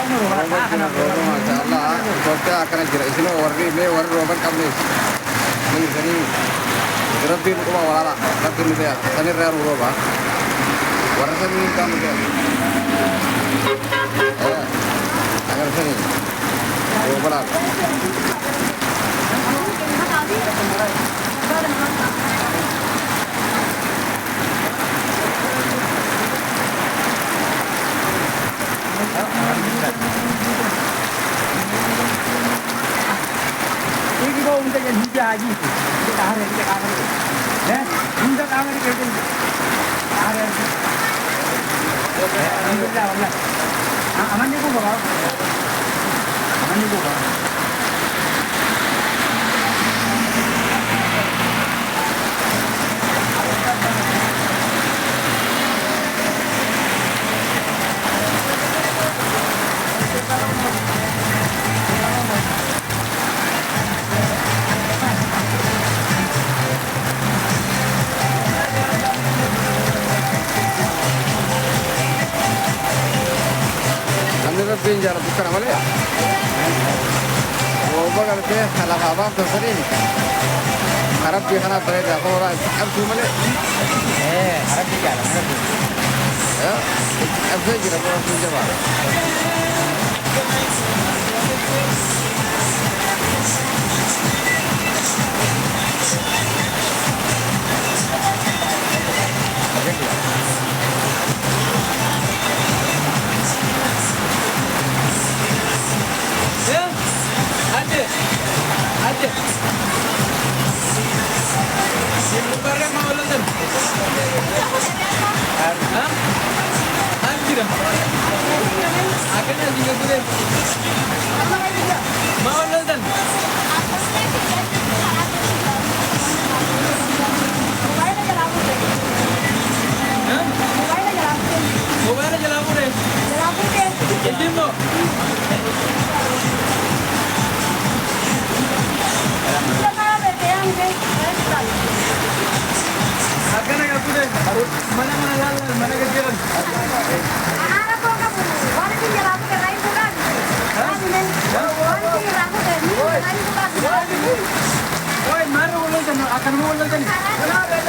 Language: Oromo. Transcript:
rooba maasha allah goobta kana jira isna warri mee warri rooban qabnees min gani rabbiin kuma wala rabbiin dia sanir reer rooba warra sanin kam dia agar sani rooba la ini kau untuk yang hijau lagi, kita hari ini kamar itu, untuk kamar itu kita hari ini, alhamdulillah, Allah, aman juga bawa, aman juga bawa. rabbiin jaaratu kana malee rooba galtee lafaafaan tansaniin harabbii kana bareeda hooraa itti qabduu malee harabbii jaalladha itti qabdee jira boorasuun jabaa Aja. Yang lebarnya mau London. Hah? Anjir. Akan juga gue. Mau London. Mobile aja lampu deh. Lampu deh. Jadi mau. Akan agak sudah. Mana jalan, mana jalan. Arah kau kamu, mana sih jalan aku kerain bukan? Mana sih jalan aku kerain bukan? Woi, mana ulang kan? Akan ulang kan? Kenapa?